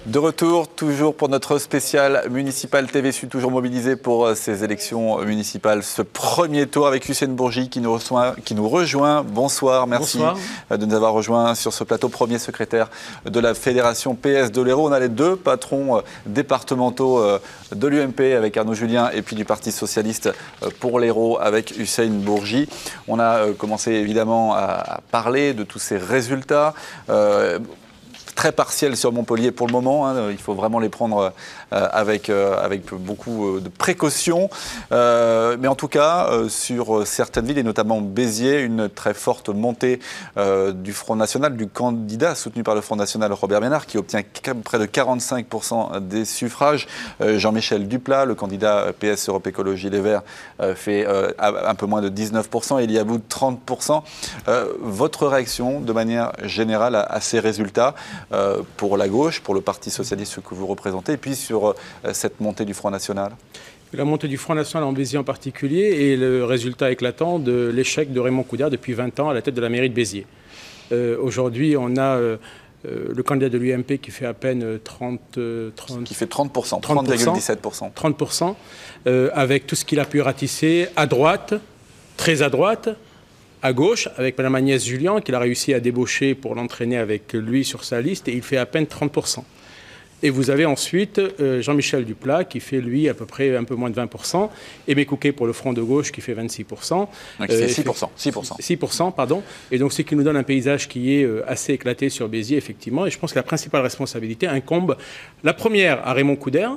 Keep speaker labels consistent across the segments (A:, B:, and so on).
A: De retour, toujours pour notre spécial municipal TV Sud, toujours mobilisé pour ces élections municipales. Ce premier tour avec Hussein Bourgi qui nous rejoint. Bonsoir, merci de nous avoir rejoints sur ce plateau. Premier secrétaire de la Fédération PS de l'Hérault. On a les deux patrons départementaux de l'UMP avec Arnaud Julien et puis du Parti Socialiste pour l'Hérault avec Hussein Bourgi. On a commencé évidemment à parler de tous ces résultats. Très partiel sur Montpellier pour le moment, hein. Il faut vraiment les prendre avec beaucoup de précautions. Mais en tout cas, sur certaines villes, et notamment Béziers, une très forte montée du Front National, du candidat soutenu par le Front National, Robert Ménard, qui obtient près de 45% des suffrages. Jean-Michel Duplat, le candidat PS Europe Écologie Les Verts, fait un peu moins de 19%, et Elie Aboud 30%. Votre réaction, de manière générale, à ces résultats pour la gauche, pour le Parti Socialiste que vous représentez, et puis sur cette montée du Front National?
B: La montée du Front National en Béziers en particulier est le résultat éclatant de l'échec de Raymond Coudert depuis 20 ans à la tête de la mairie de Béziers. Aujourd'hui, on a le candidat de l'UMP qui fait à peine 30,17%. Avec tout ce qu'il a pu ratisser à droite, très à droite, à gauche, avec Mme Agnès Jullian, qu'il a réussi à débaucher pour l'entraîner avec lui sur sa liste, et il fait à peine 30%. Et vous avez ensuite Jean-Michel Duplat, qui fait, lui, à peu près un peu moins de 20%, et Bécouquet pour le Front de gauche, qui fait 26%.
A: Donc c'est 6%,
B: pardon. Et donc, c'est qui nous donne un paysage qui est assez éclaté sur Béziers, effectivement. Et je pense que la principale responsabilité incombe, la première, à Raymond Coudert,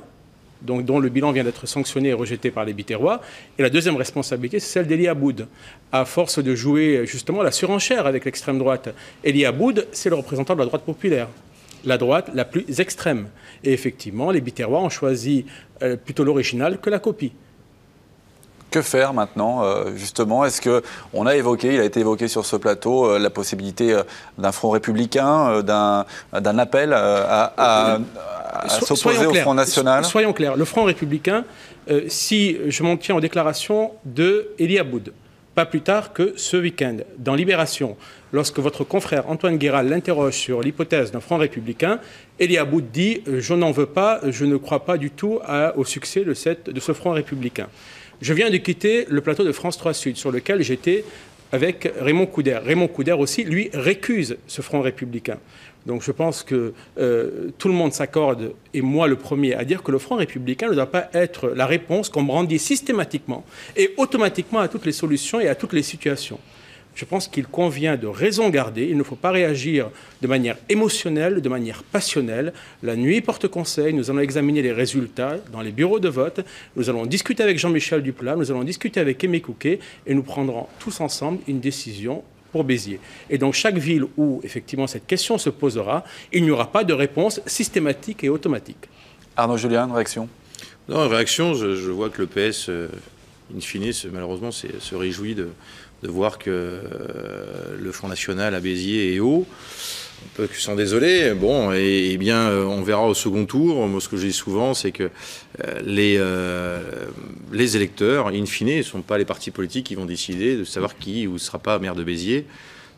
B: dont le bilan vient d'être sanctionné et rejeté par les Biterrois. Et la deuxième responsabilité, c'est celle d'Elie Aboud. À force de jouer justement la surenchère avec l'extrême droite, Elie Aboud, c'est le représentant de la droite populaire, la droite la plus extrême. Et effectivement, les Biterrois ont choisi plutôt l'original que la copie.
A: Que faire maintenant, justement? Est-ce qu'on a évoqué, il a été évoqué sur ce plateau, la possibilité d'un front républicain, d'un appel à s'opposer au Front National?
B: Soyons clairs, le Front républicain, si je m'en tiens aux déclarations de Elie Aboud, pas plus tard que ce week-end, dans Libération, lorsque votre confrère Antoine Guéral l'interroge sur l'hypothèse d'un Front républicain, Elie Aboud dit « Je n'en veux pas, je ne crois pas du tout au succès de ce Front républicain ». Je viens de quitter le plateau de France 3 Sud, sur lequel j'étais avec Raymond Coudert. Raymond Coudert aussi, lui, récuse ce Front républicain. Donc je pense que tout le monde s'accorde, et moi le premier, à dire que le Front républicain ne doit pas être la réponse qu'on brandit systématiquement et automatiquement à toutes les solutions et à toutes les situations. Je pense qu'il convient de raison garder. Il ne faut pas réagir de manière émotionnelle, de manière passionnelle. La nuit porte conseil. Nous allons examiner les résultats dans les bureaux de vote. Nous allons discuter avec Jean-Michel Duplat. Nous allons discuter avec Aimé Couquet. Et nous prendrons tous ensemble une décision pour Béziers. Et dans chaque ville où, effectivement, cette question se posera, il n'y aura pas de réponse systématique et automatique.
A: Arnaud Julien, une réaction?
C: Non, une réaction, je vois que le PS, in fine, malheureusement, se réjouit de voir que le Front National à Béziers est haut. On peut que s'en désoler. Bon, et bien, on verra au second tour. Moi, ce que je dis souvent, c'est que les électeurs, in fine, ne sont pas les partis politiques qui vont décider de savoir qui ou ne sera pas maire de Béziers.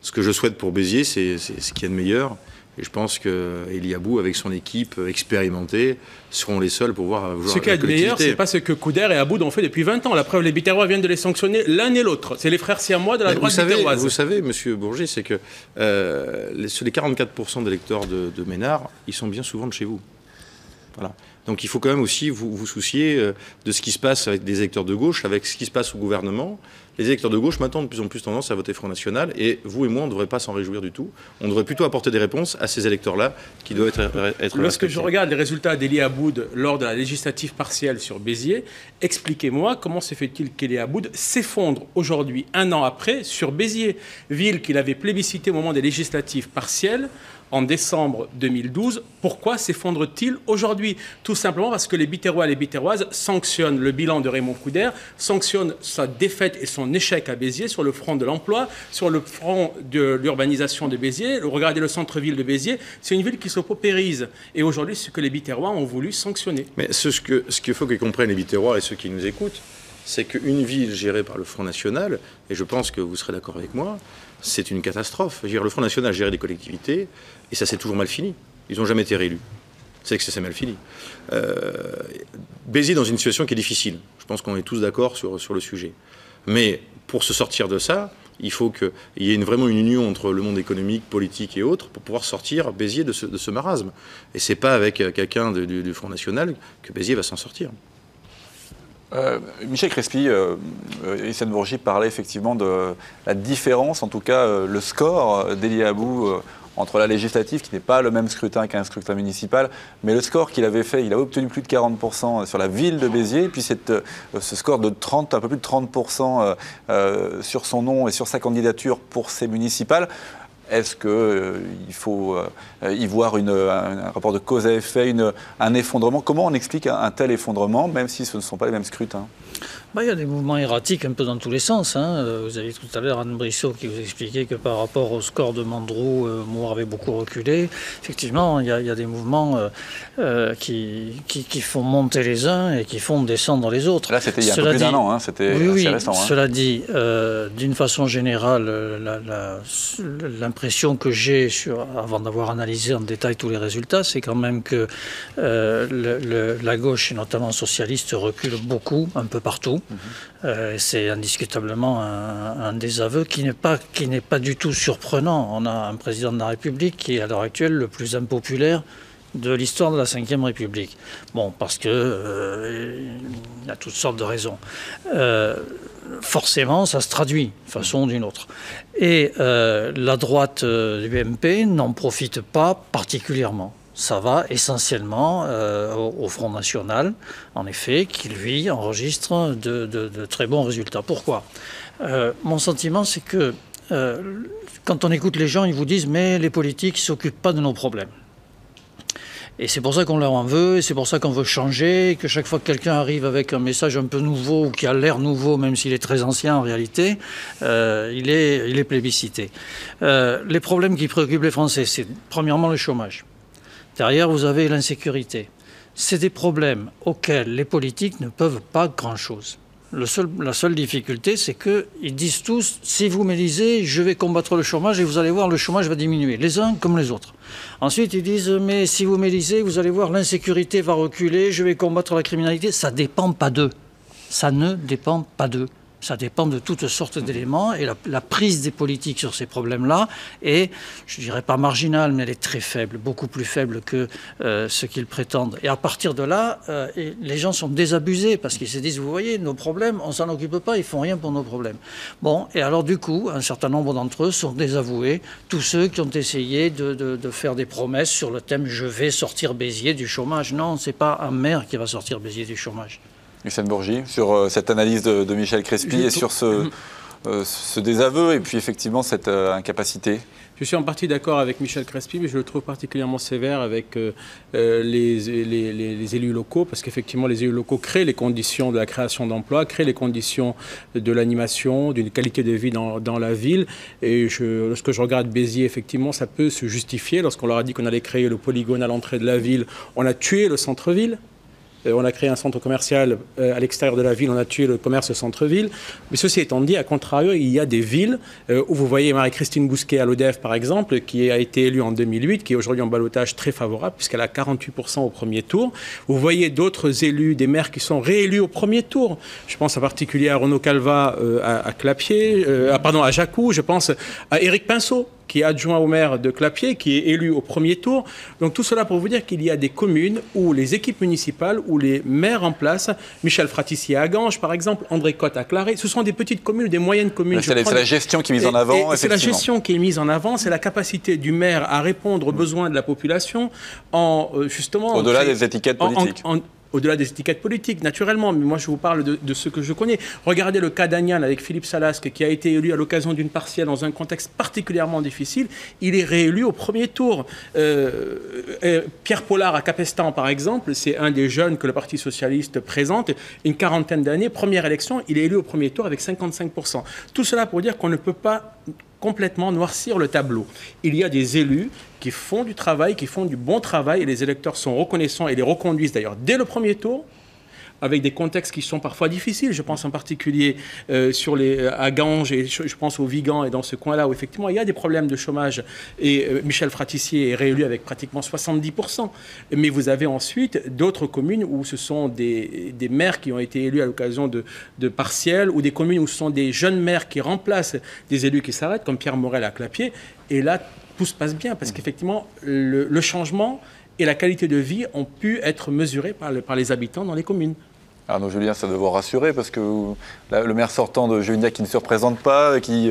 C: Ce que je souhaite pour Béziers, c'est ce qu'il y a de meilleur. Et je pense que Elie Aboud, avec son équipe expérimentée, seront les seuls pour voir
B: ce qu'il y a de meilleur, ce n'est pas ce que Coudert et Aboud ont fait depuis 20 ans. La preuve, les Biterrois viennent de les sanctionner l'un et l'autre. C'est les frères siamois de la droite biterroise.
C: Vous savez, monsieur Bourgi, c'est que sur les 44% d'électeurs de Ménard, ils sont bien souvent de chez vous. Voilà. Donc il faut quand même aussi vous soucier de ce qui se passe avec des électeurs de gauche, avec ce qui se passe au gouvernement. Les électeurs de gauche maintenant ont de plus en plus tendance à voter Front National, et vous et moi, on ne devrait pas s'en réjouir du tout. On devrait plutôt apporter des réponses à ces électeurs-là qui doivent être
B: Lorsque je regarde les résultats d'Elie Aboud lors de la législative partielle sur Béziers, expliquez-moi comment se fait-il qu'Elie Aboud s'effondre aujourd'hui, un an après, sur Béziers, ville qu'il avait plébiscitée au moment des législatives partielles, en décembre 2012, pourquoi s'effondre-t-il aujourd'hui? Tout simplement parce que les Biterrois et les Biterroises sanctionnent le bilan de Raymond Coudert, sanctionnent sa défaite et son échec à Béziers sur le front de l'emploi, sur le front de l'urbanisation de Béziers. Regardez le centre-ville de Béziers, c'est une ville qui se paupérise. Et aujourd'hui, c'est ce que les Biterrois ont voulu sanctionner.
C: Mais ce qu'il faut qu'ils comprennent les Biterrois et ceux qui nous écoutent, c'est qu'une ville gérée par le Front National, et je pense que vous serez d'accord avec moi, c'est une catastrophe. Le Front National a géré des collectivités, et ça s'est toujours mal fini. Ils n'ont jamais été réélus. c'est que ça mal fini. Béziers est dans une situation qui est difficile. Je pense qu'on est tous d'accord sur le sujet. Mais pour se sortir de ça, il faut qu'il y ait vraiment une union entre le monde économique, politique et autres pour pouvoir sortir Béziers de ce marasme. Et c'est pas avec quelqu'un du Front National que Béziers va s'en sortir.
A: Michel Crespi, Hissène Bourgi parlait effectivement de la différence, en tout cas le score d'Elie Abou entre la législative, qui n'est pas le même scrutin qu'un scrutin municipal, mais le score qu'il avait fait, il a obtenu plus de 40% sur la ville de Béziers, et puis ce score de 30, un peu plus de 30% sur son nom et sur sa candidature pour ces municipales. Est-ce qu'il faut y voir un rapport de cause à effet, un effondrement? Comment on explique un tel effondrement, même si ce ne sont pas les mêmes scrutins?
D: Il y a des mouvements erratiques un peu dans tous les sens. Vous avez tout à l'heure Anne Brissot qui vous expliquait que par rapport au score de Mandroux, Moore avait beaucoup reculé. Effectivement, il y a des mouvements qui font monter les uns et qui font descendre les autres.
A: Là, c'était il y a un peu plus d'un an, c'était assez récent.
D: Cela dit, d'une façon générale, l'impression que j'ai, avant d'avoir analysé en détail tous les résultats, c'est quand même que la gauche, et notamment socialiste, recule beaucoup, un peu partout. C'est indiscutablement un désaveu qui n'est pas du tout surprenant. On a un président de la République qui est à l'heure actuelle le plus impopulaire de l'histoire de la Ve République. Bon, parce que il y a toutes sortes de raisons. Forcément, ça se traduit d'une façon ou d'une autre. Et la droite du MP n'en profite pas particulièrement. Ça va essentiellement au Front National, en effet, qui, lui, enregistre de très bons résultats. Pourquoi? Mon sentiment, c'est que quand on écoute les gens, ils vous disent « mais les politiques ne s'occupent pas de nos problèmes ». Et c'est pour ça qu'on leur en veut, et c'est pour ça qu'on veut changer, et que chaque fois que quelqu'un arrive avec un message un peu nouveau, ou qui a l'air nouveau, même s'il est très ancien en réalité, il est plébiscité. Les problèmes qui préoccupent les Français, c'est premièrement le chômage. Derrière, vous avez l'insécurité. C'est des problèmes auxquels les politiques ne peuvent pas grand-chose. La seule difficulté, c'est qu'ils disent tous, si vous m'élisez, je vais combattre le chômage et vous allez voir, le chômage va diminuer, les uns comme les autres. Ensuite, ils disent, mais si vous m'élisez, vous allez voir, l'insécurité va reculer, je vais combattre la criminalité. Ça ne dépend pas d'eux. Ça ne dépend pas d'eux. Ça dépend de toutes sortes d'éléments et la prise des politiques sur ces problèmes-là est, je ne dirais pas marginale, mais elle est très faible, beaucoup plus faible que ce qu'ils prétendent. Et à partir de là, les gens sont désabusés parce qu'ils se disent, vous voyez, nos problèmes, on ne s'en occupe pas, ils ne font rien pour nos problèmes. Bon, et alors du coup, un certain nombre d'entre eux sont désavoués, tous ceux qui ont essayé de faire des promesses sur le thème « je vais sortir Béziers du chômage ». Non, ce n'est pas un maire qui va sortir Béziers du chômage.
A: Hissène Bourgi, sur cette analyse de Michel Crespi et sur ce désaveu et puis effectivement cette incapacité.
B: Je suis en partie d'accord avec Michel Crespi, mais je le trouve particulièrement sévère avec les élus locaux, parce qu'effectivement, les élus locaux créent les conditions de la création d'emplois, créent les conditions de l'animation, d'une qualité de vie dans la ville. Et lorsque je regarde Béziers, effectivement, ça peut se justifier. Lorsqu'on leur a dit qu'on allait créer le polygone à l'entrée de la ville, on a tué le centre-ville. On a créé un centre commercial à l'extérieur de la ville, on a tué le commerce centre-ville. Mais ceci étant dit, à contrario, il y a des villes où vous voyez Marie-Christine Bousquet à l'ODEF, par exemple, qui a été élue en 2008, qui est aujourd'hui en ballotage très favorable, puisqu'elle a 48% au premier tour. Vous voyez d'autres élus, des maires qui sont réélus au premier tour. Je pense en particulier à Renaud Calva à Clapier, à Jacou, je pense à Éric Pinceau, qui est adjoint au maire de Clapier, qui est élu au premier tour. Donc tout cela pour vous dire qu'il y a des communes où les équipes municipales, où les maires en place, Michel Fratissier à Ganges par exemple, André Cotte à Claré, ce sont des petites communes, des moyennes communes.
A: C'est la gestion qui est mise en avant.
B: C'est la gestion qui est mise en avant, c'est la capacité du maire à répondre aux besoins de la population en justement...
A: Au-delà des étiquettes politiques.
B: Au-delà des étiquettes politiques, naturellement, mais moi je vous parle de ce que je connais. Regardez le cas d'Agnan avec Philippe Salasque, qui a été élu à l'occasion d'une partielle dans un contexte particulièrement difficile. Il est réélu au premier tour. Pierre Pollard à Capestan, par exemple, c'est un des jeunes que le Parti socialiste présente, une quarantaine d'années, première élection, il est élu au premier tour avec 55%. Tout cela pour dire qu'on ne peut pas complètement noircir le tableau. Il y a des élus qui font du travail, qui font du bon travail, et les électeurs sont reconnaissants et les reconduisent d'ailleurs dès le premier tour. avec des contextes qui sont parfois difficiles. Je pense en particulier à Ganges, et je pense au Vigan et dans ce coin-là où effectivement il y a des problèmes de chômage. Et Michel Fratissier est réélu avec pratiquement 70%. Mais vous avez ensuite d'autres communes où ce sont des maires qui ont été élus à l'occasion de partiels, ou des communes où ce sont des jeunes maires qui remplacent des élus qui s'arrêtent, comme Pierre Morel à Clapier. Et là, tout se passe bien, parce qu'effectivement, le changement et la qualité de vie ont pu être mesurés par les habitants dans les communes.
A: Arnaud Julien, ça doit vous rassurer, parce que le maire sortant de Juvignac qui ne se représente pas, qui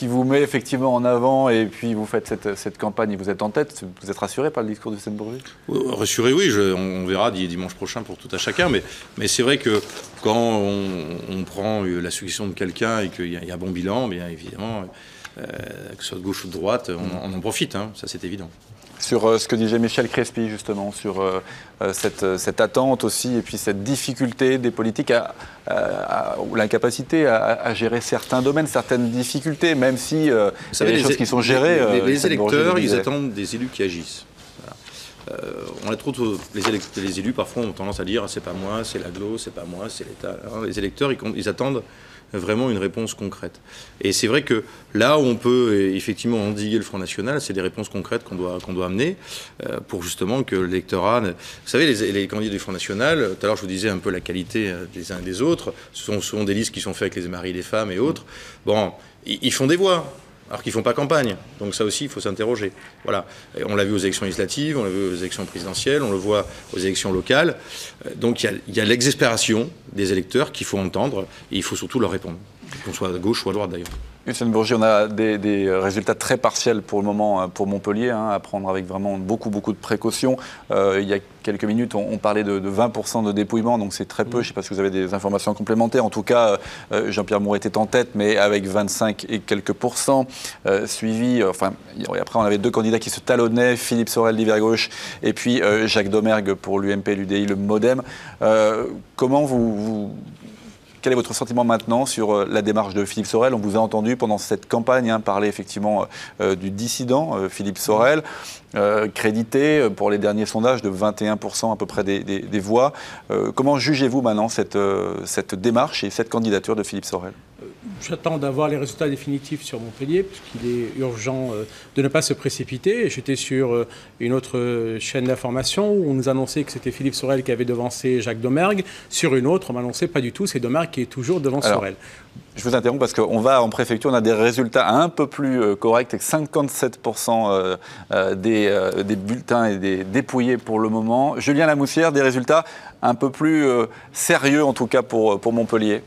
A: vous met effectivement en avant, et puis vous faites cette campagne et vous êtes en tête, vous êtes rassuré par le discours de Hussein Bourgi?
C: Rassuré, oui, on verra dimanche prochain pour tout à chacun, mais c'est vrai que quand on prend la succession de quelqu'un et qu'il y a un bon bilan, bien évidemment, que ce soit de gauche ou de droite, on en profite, hein, ça c'est évident.
A: Sur ce que disait Michel Crespi, justement, sur cette attente aussi, et puis cette difficulté des politiques, ou l'incapacité à gérer certains domaines, certaines difficultés, même si il y a des choses qui sont gérées.
C: Les électeurs, ils attendent des élus qui agissent. Voilà. On a trop les élus, parfois, ont tendance à dire « c'est pas moi, c'est l'agglo, c'est pas moi, c'est l'État ». Les électeurs, ils attendent vraiment une réponse concrète. Et c'est vrai que là où on peut effectivement endiguer le Front National, c'est des réponses concrètes qu'on doit amener pour justement que l'électorat... Vous savez, les candidats du Front National, tout à l'heure je vous disais un peu la qualité des uns et des autres, ce sont souvent des listes qui sont faites avec les maris et les femmes et autres. Bon, ils font des voix, alors qu'ils ne font pas campagne. Donc ça aussi, il faut s'interroger. Voilà. Et on l'a vu aux élections législatives, on l'a vu aux élections présidentielles, on le voit aux élections locales. Donc il y a l'exaspération des électeurs qu'il faut entendre, et il faut surtout leur répondre, qu'on soit à gauche ou à droite d'ailleurs.
A: Hussein Bourgi, on a des résultats très partiels pour le moment pour Montpellier, à prendre avec vraiment beaucoup de précautions. Il y a quelques minutes, on parlait de 20% de dépouillement, donc c'est très peu. Je ne sais pas si vous avez des informations complémentaires. En tout cas, Jean-Pierre Moore était en tête, mais avec 25 et quelques pourcents, suivi... après, on avait deux candidats qui se talonnaient, Philippe Sorel d'Hiver Gauche, et puis Jacques Domergue pour l'UMP, l'UDI, le MoDem. Quel est votre sentiment maintenant sur la démarche de Philippe Sorel? On vous a entendu pendant cette campagne parler effectivement du dissident Philippe Sorel, crédité pour les derniers sondages de 21% à peu près des voix. Comment jugez-vous maintenant cette démarche et cette candidature de Philippe Sorel?
B: J'attends d'avoir les résultats définitifs sur Montpellier, puisqu'il est urgent de ne pas se précipiter. J'étais sur une autre chaîne d'information où on nous annonçait que c'était Philippe Sorel qui avait devancé Jacques Domergue. Sur une autre, on m'annonçait pas du tout, c'est Domergue qui est toujours devant Sorel.
A: Je vous interromps parce qu'on va en préfecture, on a des résultats un peu plus corrects, avec 57% des bulletins et des dépouillés pour le moment. Julien Lamoussière, des résultats un peu plus sérieux en tout cas pour Montpellier.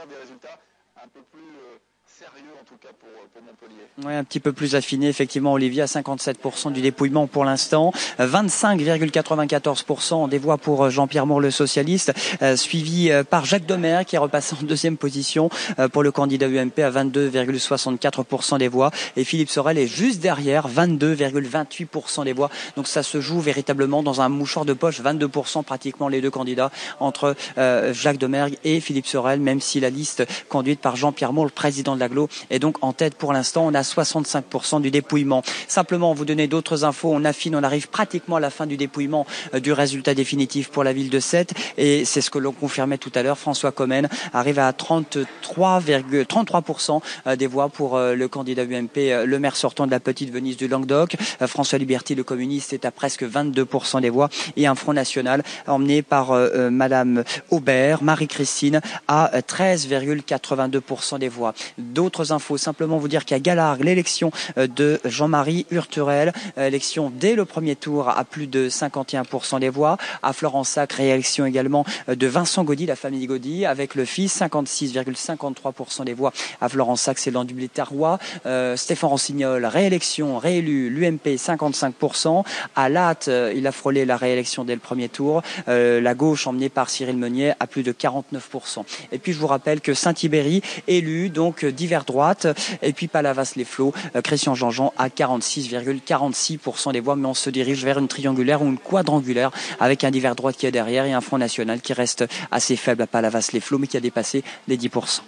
A: Des résultats un peu plus sérieux en tout cas pour Montpellier.
E: Oui, un petit peu plus affiné, effectivement, Olivier, à 57% du dépouillement pour l'instant, 25,94% des voix pour Jean-Pierre Moore, le socialiste, suivi par Jacques Domergue qui est repassé en deuxième position pour le candidat UMP à 22,64% des voix, et Philippe Sorel est juste derrière, 22,28% des voix. Donc ça se joue véritablement dans un mouchoir de poche, 22% pratiquement les deux candidats entre Jacques Domergue et Philippe Sorel, même si la liste conduite par Jean-Pierre Moore, le président de l'Agglo, est donc en tête pour l'instant. On a 65% du dépouillement. Simplement, vous donner d'autres infos. On affine, on arrive pratiquement à la fin du dépouillement du résultat définitif pour la ville de Sète. Et c'est ce que l'on confirmait tout à l'heure. François Commen arrive à 33% des voix pour le candidat UMP, le maire sortant de la Petite Venise du Languedoc. François Liberty, le communiste, est à presque 22% des voix. Et un Front National emmené par Madame Aubert, Marie-Christine, à 13,82% des voix. D'autres infos, simplement vous dire qu'à Galargues, l'élection de Jean-Marie Hurterel, élection dès le premier tour à plus de 51% des voix. À Florensac, réélection également de Vincent Gaudy, la famille Gaudy, avec le fils, 56,53% des voix. À Florensac, c'est dans du Blétarois. Stéphane Rossignol, réélection, réélu, l'UMP, 55%. À Latte, il a frôlé la réélection dès le premier tour. La gauche, emmenée par Cyril Meunier, à plus de 49%. Et puis, je vous rappelle que Saint-Ibéry, élu, donc d'hiver droite, et puis Palavas-les-Flots, Christian Jean-Jean à 46,46% des voix, mais on se dirige vers une triangulaire ou une quadrangulaire avec un d'hiver droite qui est derrière et un Front National qui reste assez faible à Palavas-les-Flots, mais qui a dépassé les 10%.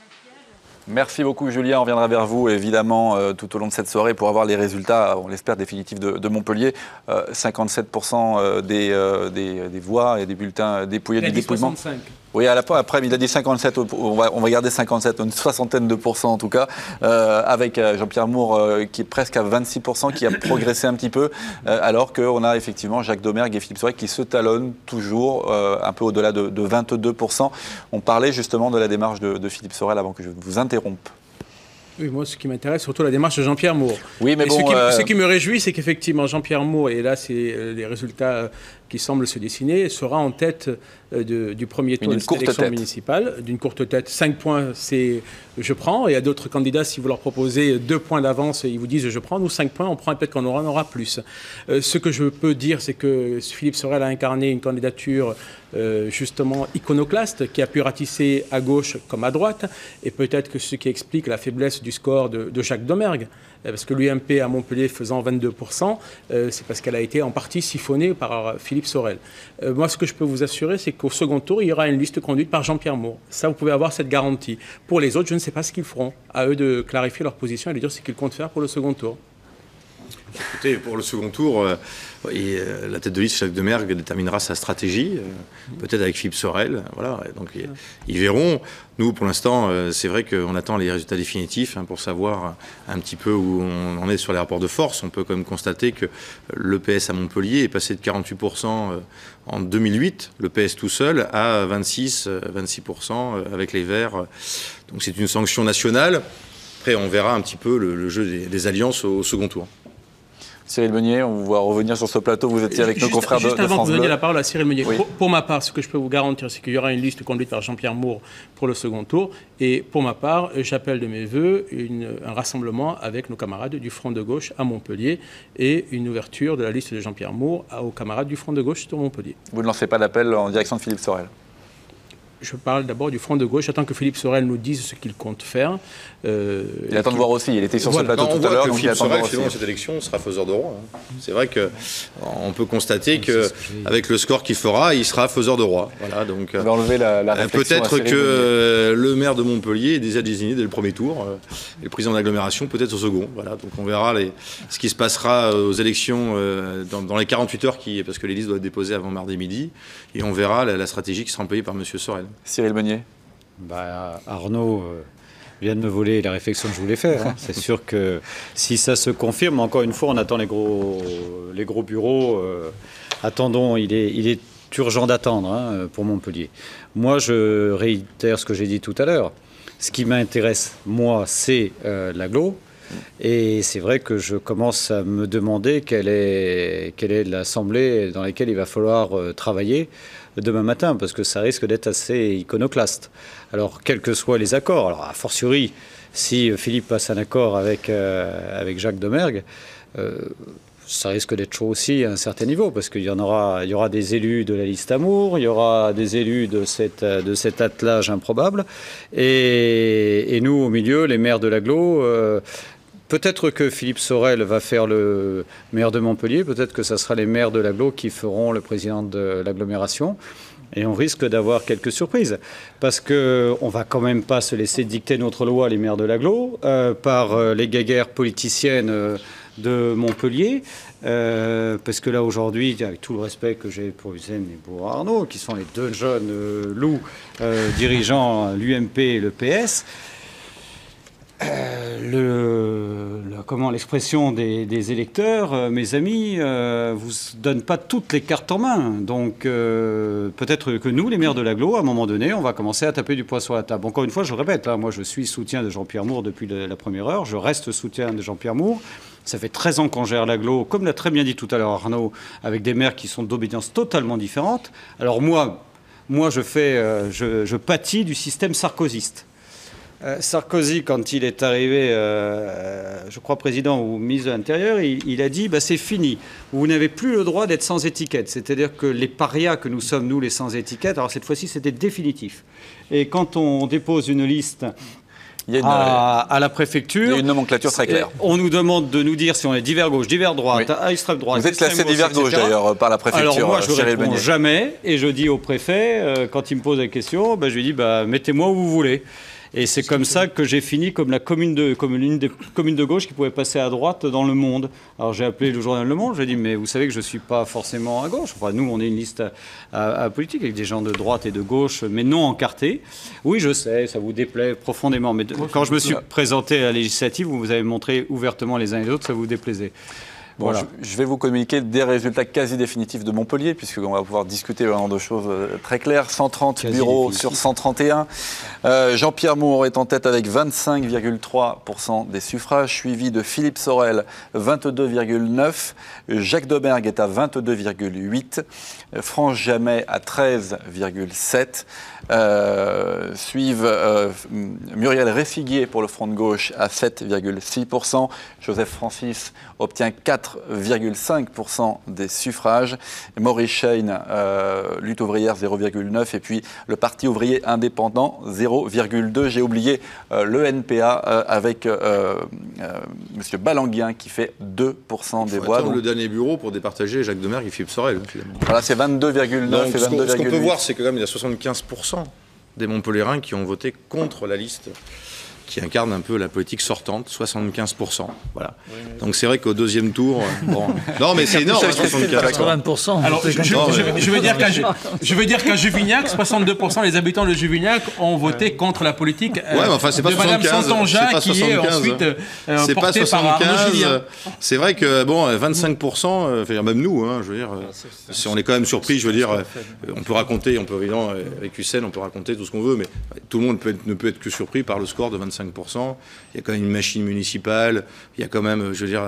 A: Merci beaucoup Julien, on reviendra vers vous évidemment tout au long de cette soirée pour avoir les résultats, on l'espère, définitifs de Montpellier. 57% des voix et des bulletins dépouillés du dépouillement.
B: 65.
A: Oui, après, il a dit 57, on va garder 57, une soixantaine de pourcents en tout cas, avec Jean-Pierre Moore qui est presque à 26%, qui a progressé un petit peu, alors qu'on a effectivement Jacques Domergue et Philippe Sorel qui se talonnent toujours un peu au-delà de 22%. On parlait justement de la démarche de Philippe Sorel avant que je vous interrompe.
B: Oui, moi, ce qui m'intéresse, c'est surtout la démarche de Jean-Pierre Moore.
A: Oui, mais
B: et ce qui me réjouit, c'est qu'effectivement, Jean-Pierre Moore, et là, c'est les résultats qui semblent se dessiner, sera en tête du premier tour de cette élection municipale, d'une courte tête. 5 points, c'est je prends. Et il y a d'autres candidats, si vous leur proposez 2 points d'avance, ils vous disent je prends. Nous, 5 points, on prend, peut-être qu'on en aura plus. Ce que je peux dire, c'est que Philippe Sorel a incarné une candidature justement iconoclaste, qui a pu ratisser à gauche comme à droite, et peut-être que ce qui explique la faiblesse du score de Jacques Domergue, parce que l'UMP à Montpellier faisant 22%, c'est parce qu'elle a été en partie siphonnée par Philippe Sorel. Moi, ce que je peux vous assurer, c'est qu'au second tour, il y aura une liste conduite par Jean-Pierre Moore. Ça, vous pouvez avoir cette garantie. Pour les autres, je ne sais pas ce qu'ils feront. À eux de clarifier leur position et de dire ce qu'ils comptent faire pour le second tour.
C: Écoutez, pour le second tour, la tête de liste, Jacques Domergue, déterminera sa stratégie, peut-être avec Philippe Sorel. Voilà, donc ils verront. Nous, pour l'instant, c'est vrai qu'on attend les résultats définitifs pour savoir un petit peu où on en est sur les rapports de force. On peut quand même constater que le PS à Montpellier est passé de 48% en 2008, le PS tout seul, à 26% avec les Verts. Donc c'est une sanction nationale. Après, on verra un petit peu le jeu des alliances au second tour.
A: Cyril Meunier, on vous voit revenir sur ce plateau, vous étiez avec nos confrères de France Bleu.
B: Juste avant que vous donniez la parole à Cyril Meunier,
A: oui.
B: pour ma part, ce que je peux vous garantir, c'est qu'il y aura une liste conduite par Jean-Pierre Moore pour le second tour. Et pour ma part, j'appelle de mes voeux un rassemblement avec nos camarades du Front de gauche à Montpellier et une ouverture de la liste de Jean-Pierre Moore aux camarades du Front de gauche sur Montpellier.
A: Vous ne lancez pas d'appel en direction de Philippe Sorel?
B: Je parle d'abord du Front de gauche. J'attends que Philippe Sorel nous dise ce qu'il compte faire.
A: Il attend de voir aussi. Il était sur ce plateau tout à l'heure.
C: Donc Philippe Sorel, finalement, cette élection sera faiseur de roi. C'est vrai qu'on peut constater qu'avec le score qu'il fera, il sera faiseur de roi. Voilà, donc,
A: on va enlever la réflexion.
C: Peut-être que le maire de Montpellier est déjà désigné dès le premier tour. Et le président de l'agglomération peut-être au second. Voilà, donc on verra ce qui se passera aux élections dans les 48 heures, parce que les listes doivent être déposées avant mardi midi. Et on verra la stratégie qui sera employée par M. Sorel.
A: Cyril Meunier.
F: Arnaud vient de me voler la réflexion que je voulais faire. C'est sûr que si ça se confirme, encore une fois, on attend les gros bureaux. Attendons, il est urgent d'attendre pour Montpellier. Moi, je réitère ce que j'ai dit tout à l'heure. Ce qui m'intéresse, moi, c'est l'agglo. Et c'est vrai que je commence à me demander quelle est l'assemblée dans laquelle il va falloir travailler demain matin, parce que ça risque d'être assez iconoclaste. Alors, quels que soient les accords, alors a fortiori, si Philippe passe un accord avec Jacques Domergue, ça risque d'être chaud aussi à un certain niveau, parce qu'il y aura des élus de la liste Amour, il y aura des élus de cet attelage improbable, et nous, au milieu, les maires de l'agglo. Peut-être que Philippe Sorel va faire le maire de Montpellier, peut-être que ce sera les maires de l'agglo qui feront le président de l'agglomération. Et on risque d'avoir quelques surprises. Parce qu'on ne va quand même pas se laisser dicter notre loi, les maires de l'agglo, par les guéguerres politiciennes de Montpellier. Parce que là, aujourd'hui, avec tout le respect que j'ai pour Hussein et pour Arnaud, qui sont les deux jeunes loups dirigeant l'UMP et le PS, l'expression des électeurs, mes amis, vous donne pas toutes les cartes en main. Donc peut-être que nous, les maires de l'agglo, à un moment donné, on va commencer à taper du poing sur la table. Encore une fois, je répète, là, moi je suis soutien de Jean-Pierre Moore depuis la première heure. Je reste soutien de Jean-Pierre Moore. Ça fait 13 ans qu'on gère l'agglo, comme l'a très bien dit tout à l'heure Arnaud, avec des maires qui sont d'obédience totalement différente. Alors moi je pâtis du système sarkozyste. Sarkozy, quand il est arrivé, je crois, président ou ministre de l'Intérieur, il a dit c'est fini. Vous n'avez plus le droit d'être sans étiquette. C'est-à-dire que les parias que nous sommes, nous, les sans étiquette, alors cette fois-ci, c'était définitif. Et quand on dépose une liste à la préfecture,
A: il y a une nomenclature très claire.
F: On nous demande de nous dire si on est divers gauche, divers droite, à extrême droite.
A: Vous êtes classé divers gauche d'ailleurs par la préfecture.
F: Alors moi je réponds jamais et je dis au préfet quand il me pose la question, je lui dis mettez-moi où vous voulez. Et c'est comme ça que j'ai fini comme l'une des communes de gauche qui pouvait passer à droite dans le monde. Alors j'ai appelé le journal Le Monde, j'ai dit mais vous savez que je ne suis pas forcément à gauche. Enfin, nous on est une liste à politique avec des gens de droite et de gauche, mais non encartés. Oui je sais, ça vous déplaît profondément, mais quand je me suis présenté à la législative, vous avez montré ouvertement les uns et les autres, ça vous déplaisait.
A: Bon, voilà. Je vais vous communiquer des résultats quasi définitifs de Montpellier, puisqu'on va pouvoir discuter vraiment de choses très claires. 130 quasi bureaux sur 131. Jean-Pierre Moore est en tête avec 25,3% des suffrages, suivi de Philippe Sorel, 22,9%. Jacques Domergue est à 22,8%. France Jamet à 13,7%. Suivent Muriel Réfiguier pour le Front de gauche à 7,6%. Joseph Francis obtient 4,5% des suffrages. Maurice Schein, Lutte ouvrière 0,9%. Et puis le Parti ouvrier indépendant 0,2%. J'ai oublié le NPA avec M. Balanguien qui fait 2% des voix.
C: Donc le dernier bureau pour départager Jacques Domergue et Philippe Sorel. Finalement.
A: Voilà, c'est 22,9 et 22,8.
C: Ce qu'on peut voir, c'est que quand même il y a 75% des Montpelliérains qui ont voté contre la liste qui incarne un peu la politique sortante, 75%. Voilà. Donc c'est vrai qu'au deuxième tour... Bon... Non mais c'est énorme,
D: 80%.
B: Alors je veux dire qu'à Juvignac, 62% des habitants de Juvignac ont voté contre la politique
C: de
B: Mme Santonja, qui est ensuite portée par Arnaud Julien.
C: C'est vrai que, bon, 25%, même nous, je veux dire, on est quand même surpris, je veux dire, on peut raconter, évidemment, avec Hussein, on peut raconter tout ce qu'on veut, mais tout le monde ne peut être que surpris par le score de 25%. Il y a quand même une machine municipale, il y a quand même, je veux dire,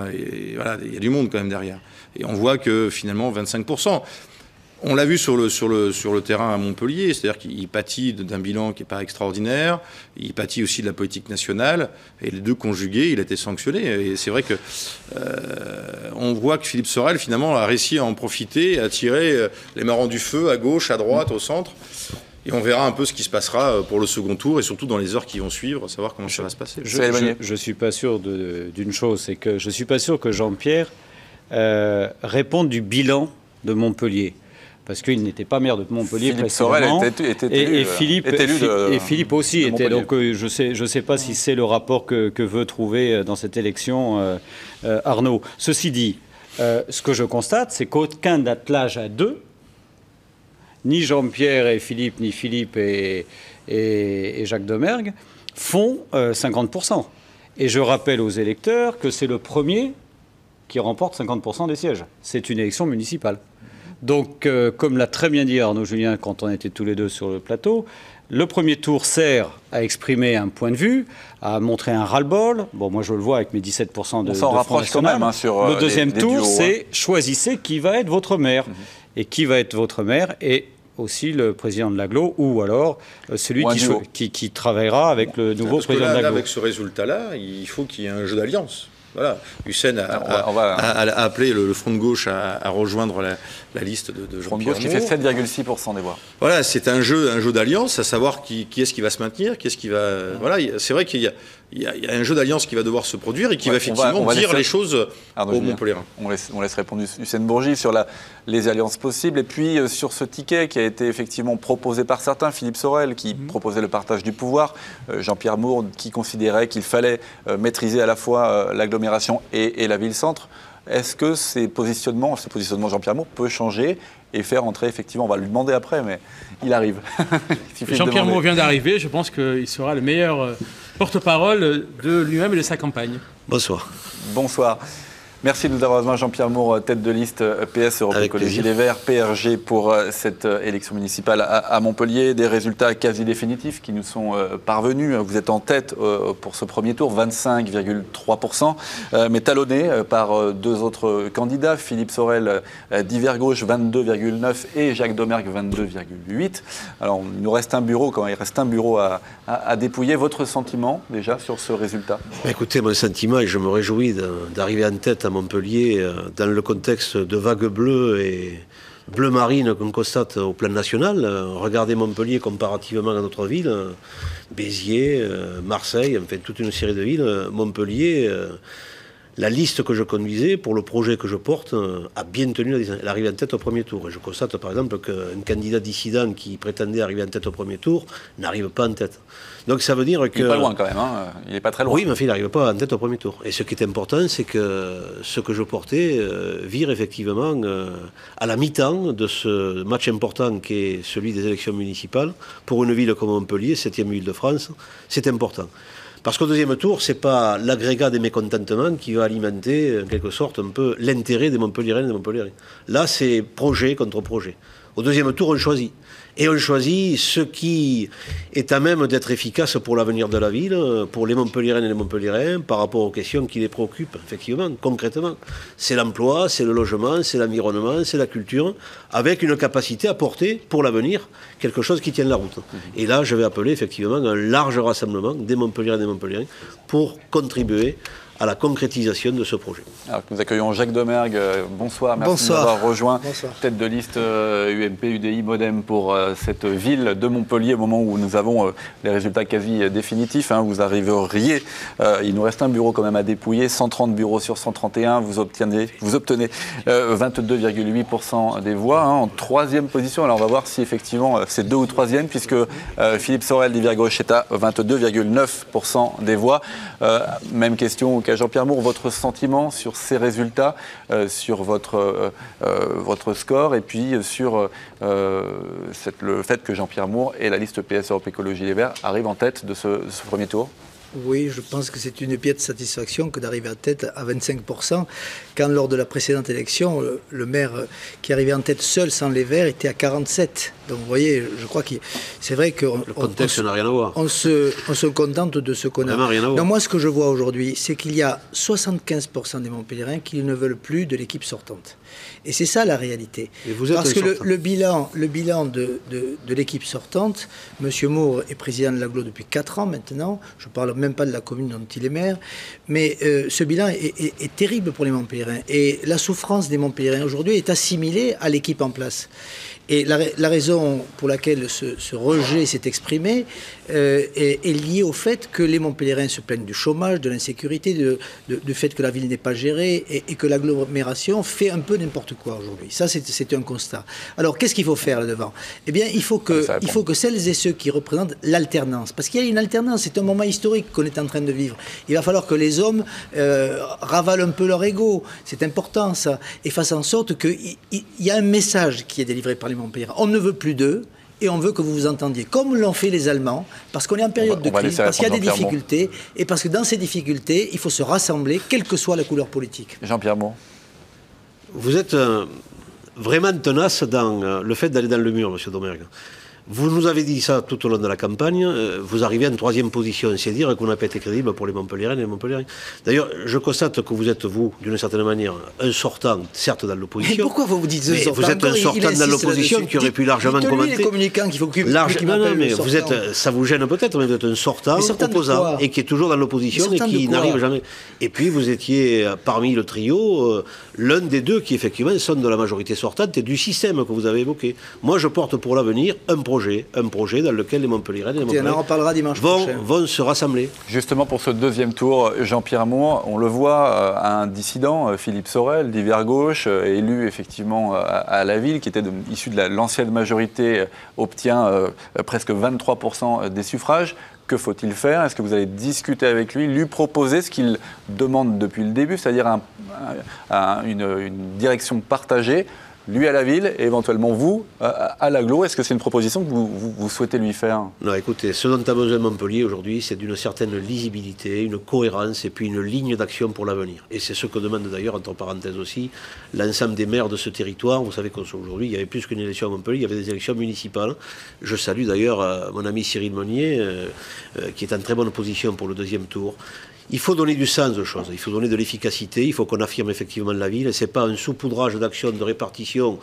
C: voilà, il y a du monde quand même derrière. Et on voit que finalement 25%. On l'a vu sur le terrain à Montpellier, c'est-à-dire qu'il pâtit d'un bilan qui n'est pas extraordinaire, il pâtit aussi de la politique nationale, et les deux conjugués, il a été sanctionné. Et c'est vrai que on voit que Philippe Sorel, finalement, a réussi à en profiter, à tirer les marrons du feu à gauche, à droite, au centre. Et on verra un peu ce qui se passera pour le second tour et surtout dans les heures qui vont suivre, savoir comment ça va se passer.
F: Je ne suis pas sûr d'une chose, c'est que je ne suis pas sûr que Jean-Pierre réponde du bilan de Montpellier. Parce qu'il n'était pas maire de Montpellier précédemment. Et Philippe aussi était. Donc je ne sais pas si c'est le rapport que veut trouver dans cette élection Arnaud. Ceci dit, ce que je constate, c'est qu'aucun d'attelage à deux, ni Jean-Pierre et Philippe, ni Philippe et Jacques Domergue, font 50%. Et je rappelle aux électeurs que c'est le premier qui remporte 50% des sièges. C'est une élection municipale. Donc, comme l'a très bien dit Arnaud Julien quand on était tous les deux sur le plateau, le premier tour sert à exprimer un point de vue, à montrer un ras-le-bol. Bon, moi je le vois avec mes 17% de
A: Front
F: rapproche
A: quand même sur
F: le deuxième tour, c'est choisissez qui va être votre maire. Et qui va être votre maire et aussi le président de l'agglo, ou alors celui qui travaillera avec le nouveau président de l'agglo.
C: Avec ce résultat-là, il faut qu'il y ait un jeu d'alliance. Voilà. Hussein a appelé le Front de gauche à rejoindre la liste de Jean-Pierre Moore.
A: Qui fait 7,6% des voix.
C: Voilà, c'est un jeu d'alliance, à savoir qui est-ce qui va se maintenir, qui est-ce qui va... Voilà, c'est vrai qu'il y a un jeu d'alliance qui va devoir se produire et qui va effectivement dire les choses aux Montpelliérains.
A: On laisse répondre Hussein Bourgi sur les alliances possibles et puis sur ce ticket qui a été effectivement proposé par certains, Philippe Sorel qui proposait le partage du pouvoir, Jean-Pierre Moore qui considérait qu'il fallait maîtriser à la fois l'agglomération et la ville-centre. Est-ce que ce positionnement Jean-Pierre Moore peut changer et faire entrer, effectivement, on va lui demander après, mais il arrive.
B: Jean-Pierre Moore vient d'arriver, je pense qu'il sera le meilleur porte-parole de lui-même et de sa campagne.
G: Bonsoir.
A: Bonsoir. Merci de nous avoir rejoint, Jean-Pierre Moore, tête de liste PS, Europe Écologie Les Verts, PRG pour cette élection municipale à Montpellier. Des résultats quasi définitifs qui nous sont parvenus. Vous êtes en tête pour ce premier tour, 25,3%, mais talonné par deux autres candidats, Philippe Sorel d'Hiver Gauche, 22,9% et Jacques Domergue, 22,8%. Alors, il nous reste un bureau, quand il reste un bureau à dépouiller. Votre sentiment, déjà, sur ce résultat ?
G: Écoutez, mon sentiment, et je me réjouis d'arriver en tête à Montpellier dans le contexte de vagues bleues et bleu marine qu'on constate au plan national. Regardez Montpellier comparativement à d'autres villes, Béziers, Marseille, enfin toute une série de villes. Montpellier, la liste que je conduisais pour le projet que je porte a bien tenu l'arrivée en tête au premier tour. Et je constate par exemple qu'un candidat dissident qui prétendait arriver en tête au premier tour n'arrive pas en tête. Donc ça veut dire que...
A: Il n'est pas loin quand même, hein. Il n'est pas très loin.
G: Oui, mais il n'arrive pas en tête au premier tour. Et ce qui est important, c'est que ce que je portais vire effectivement à la mi-temps de ce match important qui est celui des élections municipales. Pour une ville comme Montpellier, 7e ville de France, c'est important. Parce qu'au deuxième tour, ce n'est pas l'agrégat des mécontentements qui va alimenter, en quelque sorte, un peu l'intérêt des Montpelliérains et des Montpelliérains. Là, c'est projet contre projet. Au deuxième tour, on choisit. Et on choisit ce qui est à même d'être efficace pour l'avenir de la ville, pour les Montpelliéraines et les Montpelliérains, par rapport aux questions qui les préoccupent, effectivement, concrètement. C'est l'emploi, c'est le logement, c'est l'environnement, c'est la culture, avec une capacité à porter, pour l'avenir, quelque chose qui tienne la route. Et là, je vais appeler, effectivement, un large rassemblement des Montpelliéraines et des Montpelliérains pour contribuer à la concrétisation de ce projet.
A: Alors que nous accueillons Jacques Domergue. Bonsoir, merci de nous avoir rejoint.
H: Bonsoir.
A: Tête de liste UMP, UDI, Modem pour cette ville de Montpellier au moment où nous avons les résultats quasi définitifs. Vous arriveriez, il nous reste un bureau quand même à dépouiller, 130 bureaux sur 131, vous obtenez 22,8% des voix en troisième position. Alors on va voir si effectivement c'est deux ou troisième puisque Philippe Sorel d'Hiver Gauche est à 22,9% des voix. Même question qu'à Jean-Pierre Moore, votre sentiment sur ces résultats, sur votre score et puis sur le fait que Jean-Pierre Moore et la liste PS Europe Écologie Les Verts arrivent en tête de ce premier tour?
H: Oui, je pense que c'est une pièce de satisfaction que d'arriver en tête à 25%, quand lors de la précédente élection, le maire qui arrivait en tête seul sans les Verts était à 47%. Donc vous voyez, je crois que c'est vrai que
G: le contexte n'a rien à voir.
H: On se contente de ce qu'on a. Non, moi, ce que je vois aujourd'hui, c'est qu'il y a 75% des Montpelliérains qui ne veulent plus de l'équipe sortante. Et c'est ça la réalité.
G: Et vous êtes
H: parce que le bilan de l'équipe sortante, M. Moore est président de l'Agglo depuis 4 ans maintenant, je ne parle même pas de la commune dont il est maire, mais ce bilan est terrible pour les Montpelliérains. Et la souffrance des Montpelliérains aujourd'hui est assimilée à l'équipe en place. Et la raison pour laquelle ce rejet s'est exprimé est liée au fait que les Montpelliérains se plaignent du chômage, de l'insécurité, du fait que la ville n'est pas gérée et que l'agglomération fait un peu n'importe quoi aujourd'hui. Ça, c'est un constat. Alors, qu'est-ce qu'il faut faire là-devant? Eh bien, il faut que celles et ceux qui représentent l'alternance, parce qu'il y a une alternance, c'est un moment historique qu'on est en train de vivre. Il va falloir que les hommes ravalent un peu leur ego, c'est important ça, et fassent en sorte qu'il y a un message qui est délivré par les Montpelliérains. On ne veut plus d'eux et on veut que vous vous entendiez, comme l'ont fait les Allemands, parce qu'on est en période de crise, parce qu'il y a des difficultés, et parce que dans ces difficultés, il faut se rassembler, quelle que soit la couleur politique.
A: Jean-Pierre Moore.
G: Vous êtes vraiment tenace dans le fait d'aller dans le mur, M. Domergue. Vous nous avez dit ça tout au long de la campagne, vous arrivez en troisième position, c'est dire qu'on n'a pas été crédible pour les Montpelliérains et les Montpelliérains. D'ailleurs, je constate que vous êtes, vous, d'une certaine manière, un sortant, certes dans l'opposition.
H: Mais pourquoi vous dites
G: ça? Vous êtes un sortant dans l'opposition qui aurait pu largement commenter.
H: Les communicants qu'il faut que
G: mais vous êtes, ça vous gêne peut-être, mais vous êtes un sortant opposant et qui est toujours dans l'opposition et qui n'arrive jamais. Et puis vous étiez parmi le trio, l'un des deux qui effectivement sont de la majorité sortante et du système que vous avez évoqué. Moi, je porte pour l'avenir un projet dans lequel les Montpelliérains et les Montpelliérains vont se rassembler.
A: Justement, pour ce deuxième tour, Jean-Pierre Moore, on le voit, un dissident, Philippe Sorel, d'Hiver Gauche, élu effectivement à la ville, qui était issu de l'ancienne majorité, obtient presque 23% des suffrages. Que faut-il faire? Est-ce que vous allez discuter avec lui proposer ce qu'il demande depuis le début, c'est-à-dire une direction partagée, lui à la ville et éventuellement vous à l'agglo? Est-ce que c'est une proposition que vous souhaitez lui faire?
G: Non, écoutez, ce dont a besoin Montpellier aujourd'hui, c'est d'une certaine lisibilité, une cohérence et puis une ligne d'action pour l'avenir. Et c'est ce que demande d'ailleurs, entre parenthèses aussi, l'ensemble des maires de ce territoire. Vous savez qu'aujourd'hui, il y avait plus qu'une élection à Montpellier, il y avait des élections municipales. Je salue d'ailleurs mon ami Cyril Monnier, qui est en très bonne position pour le deuxième tour. Il faut donner du sens aux choses, il faut donner de l'efficacité, il faut qu'on affirme effectivement la ville. Ce n'est pas un saupoudrage d'actions de répartition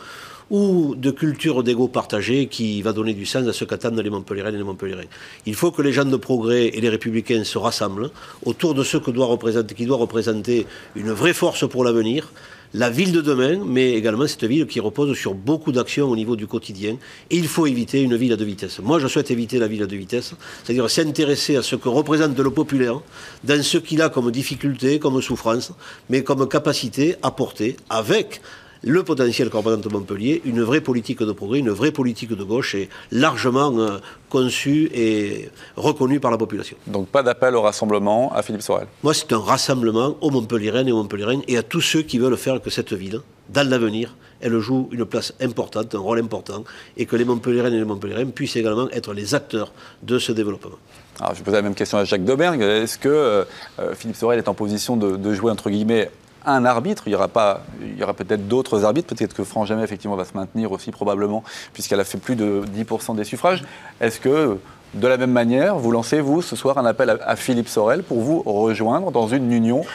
G: ou de culture d'égo partagé qui va donner du sens à ce qu'attendent les Montpelliéraines et les Montpelliérains. Il faut que les gens de progrès et les républicains se rassemblent autour de ce qui doit représenter une vraie force pour l'avenir, la ville de demain, mais également cette ville qui repose sur beaucoup d'actions au niveau du quotidien. Et il faut éviter une ville à deux vitesses. Moi, je souhaite éviter la ville à deux vitesses, c'est-à-dire s'intéresser à ce que représente le populaire, dans ce qu'il a comme difficulté, comme souffrance, mais comme capacité à porter, avec le potentiel que représente Montpellier, une vraie politique de progrès, une vraie politique de gauche est largement conçue et reconnue par la population.
A: Donc pas d'appel au rassemblement à Philippe Sorel? Moi,
G: c'est un rassemblement aux Montpelliéraines et aux Montpelliérains et à tous ceux qui veulent faire que cette ville, dans l'avenir, elle joue une place importante, un rôle important, et que les Montpelliéraines et les Montpelliérains puissent également être les acteurs de ce développement.
A: Alors, je vais poser la même question à Jacques Domergue. Est-ce que Philippe Sorel est en position de jouer, entre guillemets, un arbitre? Il y aura peut-être d'autres arbitres, peut-être que Franck Jamais effectivement va se maintenir aussi probablement, puisqu'elle a fait plus de 10% des suffrages. Est-ce que, de la même manière, vous lancez, vous, ce soir, un appel à Philippe Sorel pour vous rejoindre dans une union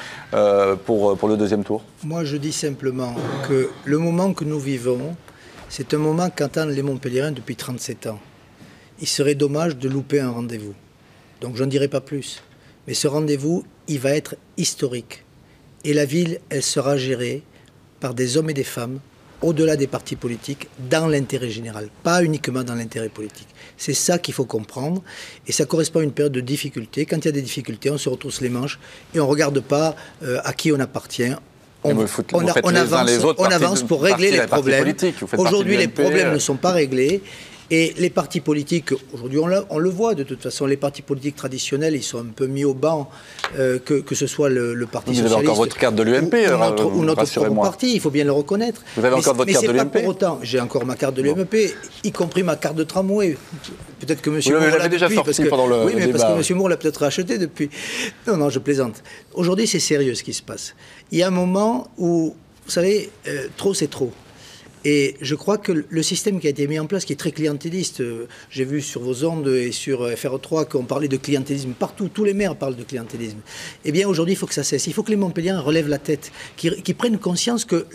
A: pour le deuxième tour?
H: Moi, je dis simplement que le moment que nous vivons, c'est un moment qu'attendent les Montpelliérains depuis 37 ans. Il serait dommage de louper un rendez-vous. Donc, je n'en dirai pas plus. Mais ce rendez-vous, il va être historique. Et la ville, elle sera gérée par des hommes et des femmes, au-delà des partis politiques, dans l'intérêt général, pas uniquement dans l'intérêt politique. C'est ça qu'il faut comprendre, et ça correspond à une période de difficulté. Quand il y a des difficultés, on se retrousse les manches, et on ne regarde pas à qui on appartient. On avance pour régler les problèmes. Aujourd'hui, les problèmes ne sont pas réglés. Et les partis politiques, aujourd'hui on le voit de toute façon, les partis politiques traditionnels, ils sont un peu mis au banc, que ce soit le Parti Socialiste.
A: Vous avez encore votre carte de l'UMP,
H: ou notre propre parti, il faut bien le reconnaître.
A: Vous avez encore votre carte de l'UMP?
H: Mais c'est pas pour autant, j'ai encore ma carte de l'UMP, y compris ma carte de tramway. Peut-être que M.
A: Moore l'a déjà sorti pendant le débat.
H: Oui, mais parce que M. Moore l'a peut-être acheté depuis. Non, je plaisante. Aujourd'hui, c'est sérieux ce qui se passe. Il y a un moment où, vous savez, trop c'est trop. Et je crois que le système qui a été mis en place, qui est très clientéliste, j'ai vu sur vos ondes et sur FR3 qu'on parlait de clientélisme partout, tous les maires parlent de clientélisme. Eh bien aujourd'hui, il faut que ça cesse. Il faut que les Montpelliérains relèvent la tête, qu'ils prennent conscience que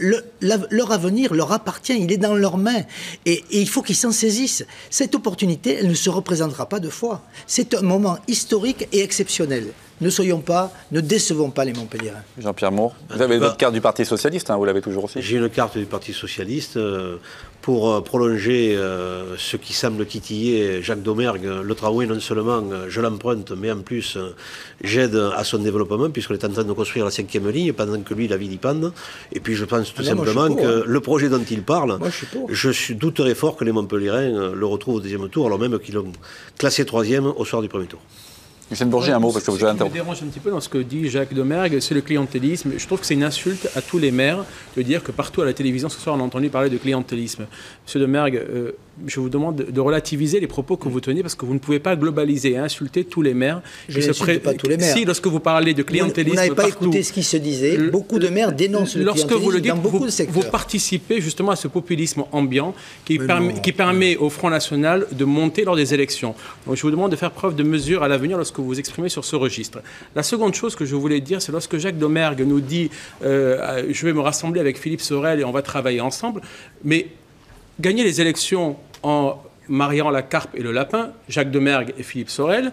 H: leur avenir leur appartient, il est dans leurs mains. Et il faut qu'ils s'en saisissent. Cette opportunité, elle ne se représentera pas deux fois. C'est un moment historique et exceptionnel. Ne décevons pas les Montpelliérains.
A: Jean-Pierre Moore, vous avez votre carte du Parti Socialiste, vous l'avez toujours aussi?
G: J'ai une carte du Parti Socialiste pour prolonger ce qui semble titiller Jacques Domergue. Le tramway, non seulement je l'emprunte, mais en plus j'aide à son développement, puisqu'on est en train de construire la 5e ligne, pendant que lui, la ville y pende. Et puis je pense tout simplement que le projet dont il parle, je douterais fort que les Montpelliérains le retrouvent au deuxième tour, alors même qu'ils l'ont classé 3e au soir du premier tour.
A: Lucien Bourgi, un mot, parce que vous avez interrompu.
B: Ce qui me dérange un petit peu dans ce que dit Jacques Domergue, c'est le clientélisme. Je trouve que c'est une insulte à tous les maires de dire que partout à la télévision ce soir on a entendu parler de clientélisme. Monsieur Domergue, je vous demande de relativiser les propos que vous tenez, parce que vous ne pouvez pas globaliser et insulter tous les maires.
H: Je n'insulte pas tous les maires.
B: Si, lorsque vous parlez de clientélisme,
H: vous n'avez pas écouté ce qui se disait. Beaucoup de maires dénoncent le clientélisme dans beaucoup de secteurs.
B: Vous participez justement à ce populisme ambiant qui permet au Front National de monter lors des élections. Donc je vous demande de faire preuve de mesure à l'avenir lorsque vous vous exprimez sur ce registre. La seconde chose que je voulais dire, c'est lorsque Jacques Domergue nous dit je vais me rassembler avec Philippe Sorel et on va travailler ensemble, mais gagner les élections en mariant la carpe et le lapin, Jacques Domergue et Philippe Sorel,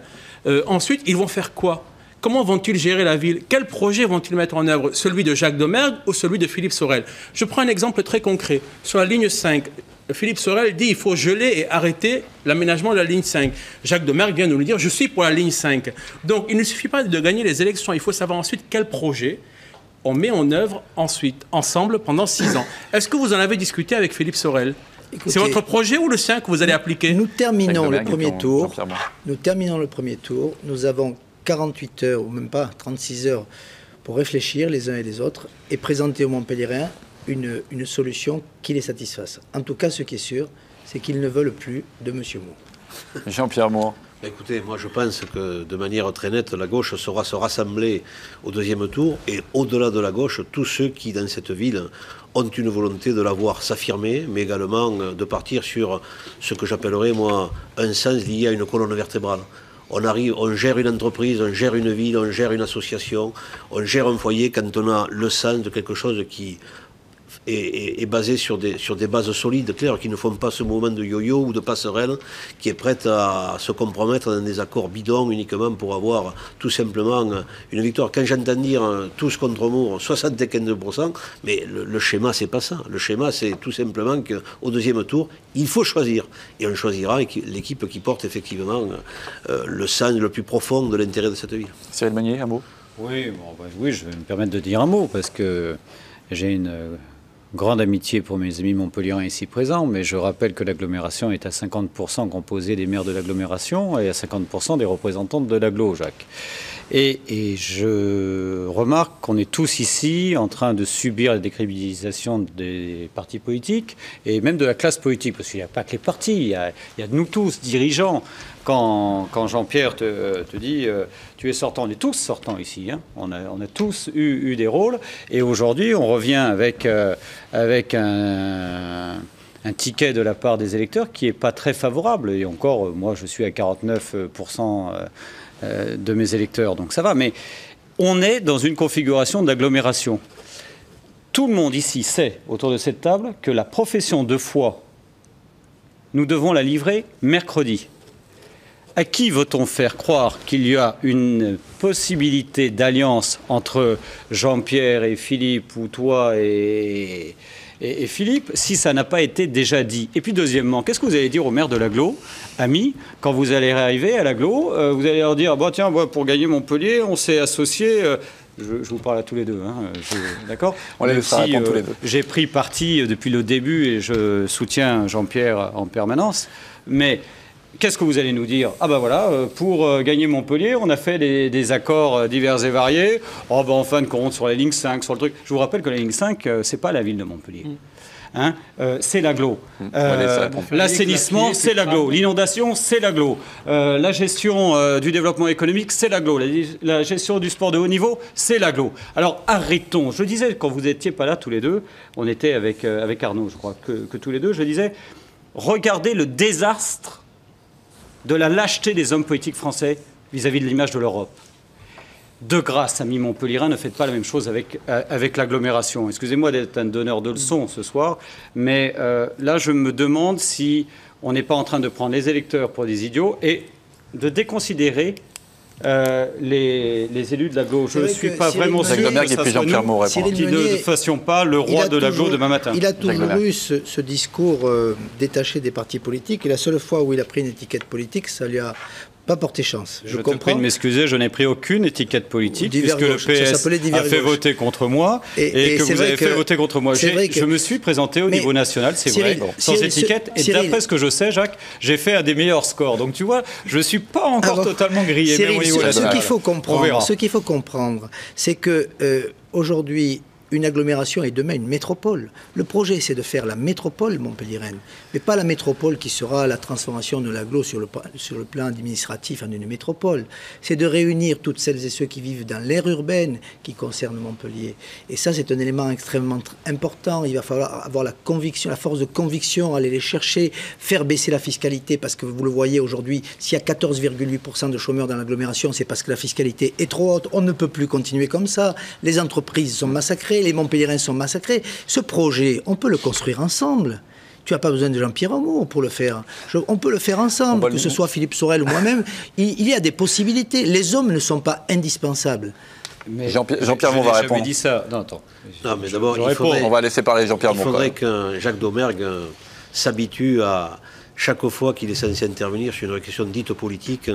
B: ensuite ils vont faire quoi? Comment vont-ils gérer la ville? Quel projet vont-ils mettre en œuvre? Celui de Jacques Domergue ou celui de Philippe Sorel? Je prends un exemple très concret. Sur la ligne 5, Philippe Sorel dit qu'il faut geler et arrêter l'aménagement de la ligne 5. Jacques Domergue vient de nous dire « je suis pour la ligne 5 ». Donc il ne suffit pas de gagner les élections, il faut savoir ensuite quel projet on met en œuvre ensuite, ensemble, pendant 6 ans. Est-ce que vous en avez discuté avec Philippe Sorel? C'est votre projet ou le sien que vous allez appliquer?
H: Nous terminons le premier tour. Nous avons 48 heures, ou même pas, 36 heures pour réfléchir les uns et les autres et présenter aux Montpelliérains une solution qui les satisfasse. En tout cas, ce qui est sûr, c'est qu'ils ne veulent plus de M. Moore.
A: Jean-Pierre Moore.
G: Écoutez, moi je pense que de manière très nette, la gauche saura se rassembler au deuxième tour, et au-delà de la gauche, tous ceux qui, dans cette ville, ont une volonté de la voir s'affirmer, mais également de partir sur ce que j'appellerais, moi, un sens lié à une colonne vertébrale. On gère une entreprise, on gère une ville, on gère une association, on gère un foyer quand on a le sens de quelque chose qui est basé sur des bases solides, claires, qui ne font pas ce mouvement de yo-yo ou de passerelle qui est prête à se compromettre dans des accords bidons uniquement pour avoir tout simplement une victoire. Quand j'entends dire tous contre Moore, 75%, mais le schéma, c'est pas ça. Le schéma, c'est tout simplement qu'au deuxième tour, il faut choisir. Et on choisira l'équipe qui porte effectivement le sens le plus profond de l'intérêt de cette ville.
A: Cyril Meunier, un mot?
F: Oui, je vais me permettre de dire un mot, parce que j'ai une grande amitié pour mes amis montpelliérains ici présents, mais je rappelle que l'agglomération est à 50% composée des maires de l'agglomération et à 50% des représentants de l'agglo, Jacques. Et je remarque qu'on est tous ici en train de subir la décrédibilisation des partis politiques et même de la classe politique, parce qu'il n'y a pas que les partis, il y a nous tous, dirigeants. Quand Jean-Pierre te dit tu es sortant, on est tous sortants ici, hein. On a tous eu des rôles, et aujourd'hui on revient avec un ticket de la part des électeurs qui n'est pas très favorable, et encore, moi je suis à 49% de mes électeurs, donc ça va, mais on est dans une configuration d'agglomération. Tout le monde ici sait, autour de cette table, que la profession de foi, nous devons la livrer mercredi. À qui veut-on faire croire qu'il y a une possibilité d'alliance entre Jean-Pierre et Philippe, ou toi et Philippe, si ça n'a pas été déjà dit? Et puis deuxièmement, qu'est-ce que vous allez dire au maire de l'agglo, amis, quand vous allez arriver à l'agglo, vous allez leur dire, tiens, pour gagner Montpellier, on s'est associés... Je vous parle à tous les deux, hein, d'accord?
A: On les laissera répondre tous les deux.
F: J'ai pris parti depuis le début et je soutiens Jean-Pierre en permanence, mais... Qu'est-ce que vous allez nous dire? Ah ben voilà, pour gagner Montpellier, on a fait des accords divers et variés. En fin de compte, sur la ligne 5, sur le truc. Je vous rappelle que la ligne 5, c'est pas la ville de Montpellier. Hein, c'est l'agglo. L'assainissement, c'est l'agglo. L'inondation, c'est l'agglo. La gestion du développement économique, c'est l'agglo. La gestion du sport de haut niveau, c'est l'agglo. Alors arrêtons. Je disais, quand vous n'étiez pas là tous les deux, on était avec Arnaud, je crois, que tous les deux, je disais, regardez le désastre de la lâcheté des hommes politiques français vis-à-vis de l'image de l'Europe. De grâce, amis montpelliérains, ne faites pas la même chose avec l'agglomération. Excusez-moi d'être un donneur de leçons ce soir, mais là, je me demande si on n'est pas en train de prendre les électeurs pour des idiots et de déconsidérer les élus de l'agglo. Je ne suis pas vraiment sûr qu'ils ne fassions pas le roi de l'agglo demain matin.
H: Il a toujours eu ce discours détaché des partis politiques, et la seule fois où il a pris une étiquette politique, ça lui a pas porté chance.
F: Je te prie de m'excuser, je n'ai pris aucune étiquette politique, puisque le PS a fait voter contre moi et que vous avez fait voter contre moi. Je me suis présenté au niveau national, c'est vrai, sans étiquette, et d'après ce que je sais, Jacques, j'ai fait un des meilleurs scores. Donc tu vois, je ne suis pas encore totalement grillé.
H: Ce qu'il faut comprendre, c'est que aujourd'hui, une agglomération et demain une métropole. Le projet, c'est de faire la métropole montpelliéraine, mais pas la métropole qui sera la transformation de l'agglo sur le plan administratif en une métropole. C'est de réunir toutes celles et ceux qui vivent dans l'aire urbaine qui concerne Montpellier. Et ça, c'est un élément extrêmement important. Il va falloir avoir la conviction, la force de conviction, aller les chercher, faire baisser la fiscalité, parce que vous le voyez aujourd'hui, s'il y a 14,8% de chômeurs dans l'agglomération, c'est parce que la fiscalité est trop haute. On ne peut plus continuer comme ça. Les entreprises sont massacrées. Les Montpelliérains sont massacrés. Ce projet, on peut le construire ensemble. Tu n'as pas besoin de Jean-Pierre Aumont pour le faire. On peut le faire ensemble, que ce soit Philippe Sorel ou moi-même. Il y a des possibilités. Les hommes ne sont pas indispensables.
A: Jean-Pierre Aumont va répondre.
F: J'avais dit ça. Non, attends.
G: Non, mais d'abord,
A: on va laisser parler Jean-Pierre Aumont.
G: Il faudrait que Jacques Domergue s'habitue à... Chaque fois qu'il est censé intervenir sur une question dite politique,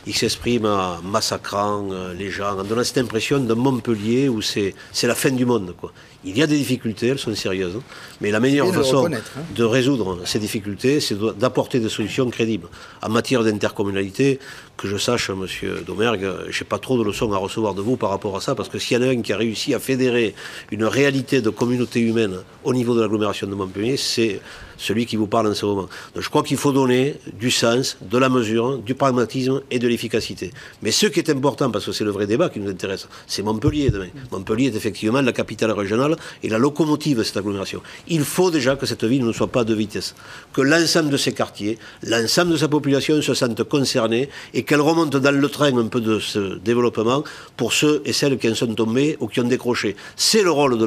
G: il s'exprime en massacrant les gens, en donnant cette impression de Montpellier où c'est la fin du monde, quoi. Il y a des difficultés, elles sont sérieuses, mais la meilleure façon de résoudre ces difficultés, c'est d'apporter des solutions crédibles. En matière d'intercommunalité, que je sache, monsieur Domergue, je n'ai pas trop de leçons à recevoir de vous par rapport à ça, parce que s'il y en a un qui a réussi à fédérer une réalité de communauté humaine au niveau de l'agglomération de Montpellier, c'est celui qui vous parle en ce moment. Je crois qu'il faut donner du sens, de la mesure, du pragmatisme et de l'efficacité. Mais ce qui est important, parce que c'est le vrai débat qui nous intéresse, c'est Montpellier demain. Montpellier est effectivement la capitale régionale et la locomotive de cette agglomération. Il faut déjà que cette ville ne soit pas à deux vitesses, que l'ensemble de ses quartiers, l'ensemble de sa population se sentent concernés et qu'elle remonte dans le train un peu de ce développement pour ceux et celles qui en sont tombés ou qui ont décroché. C'est le rôle de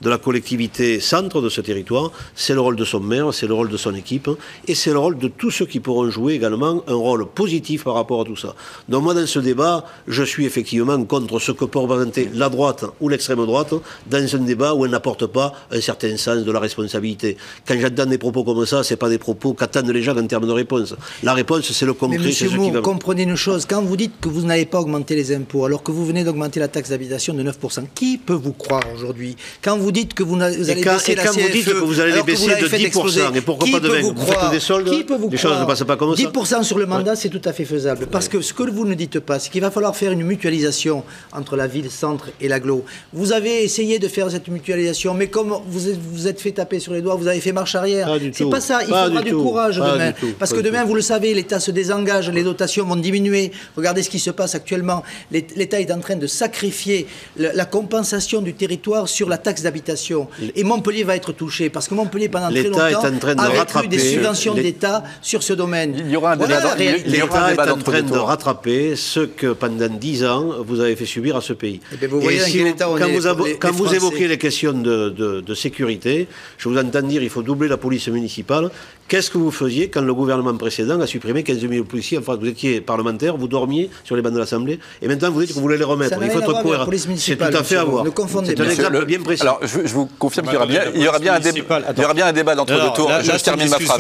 G: la collectivité centre de ce territoire, c'est le rôle de son maire, c'est le rôle de son équipe et c'est le rôle de tous ceux qui pourront jouer également un rôle positif par rapport à tout ça. Donc moi dans ce débat, je suis effectivement contre ce que peut représenter la droite ou l'extrême droite dans un débat où elle n'apporte pas un certain sens de la responsabilité. Quand j'entends des propos comme ça, c'est pas des propos qu'attendent les gens en termes de réponse. La réponse, c'est le concret.
H: Mais monsieur Moore, comprenez une chose, quand vous dites que vous n'avez pas augmenté les impôts, alors que vous venez d'augmenter la taxe d'habitation de 9%, qui peut vous croire aujourd'hui? Quand vous dites que vous allez baisser la CFE,
G: vous dites que vous allez les baisser de 10%, et pourquoi pas de 20%? Vous faites des soldes, les choses ne passent pas comme ça.
H: 10% sur le mandat, c'est tout à fait faisable. Parce que ce que vous ne dites pas, c'est qu'il va falloir faire une mutualisation entre la ville-centre et l'agglo. Vous avez essayé de faire cette mutualisation, mais comme vous êtes fait taper sur les doigts, vous avez fait marche arrière. C'est pas ça, il faudra du courage demain. Parce que demain, vous le savez, l'État se désengage, les dotations vont diminuer. Regardez ce qui se passe actuellement. L'État est en train de sacrifier la compensation du territoire sur la taxe d'habitation. Et Montpellier va être touché, parce que Montpellier, pendant très longtemps, a eu des subventions d'État sur ce domaine.
G: Il y aura un débat. L'État est en train de rattraper ce que pendant 10 ans, vous avez fait subir à ce pays. Quand vous évoquez les questions de sécurité, je vous entends dire qu'il faut doubler la police municipale. Qu'est-ce que vous faisiez quand le gouvernement précédent a supprimé 15 000 policiers? Enfin, vous étiez parlementaire, vous dormiez sur les bancs de l'Assemblée, et maintenant vous dites que vous voulez les remettre. Il faut être cohérent. C'est tout à fait à voir. C'est un exemple bien précis.
A: Alors, je vous confirme qu'il y aura bien un débat d'entre-deux tours.
F: Je termine ma phrase.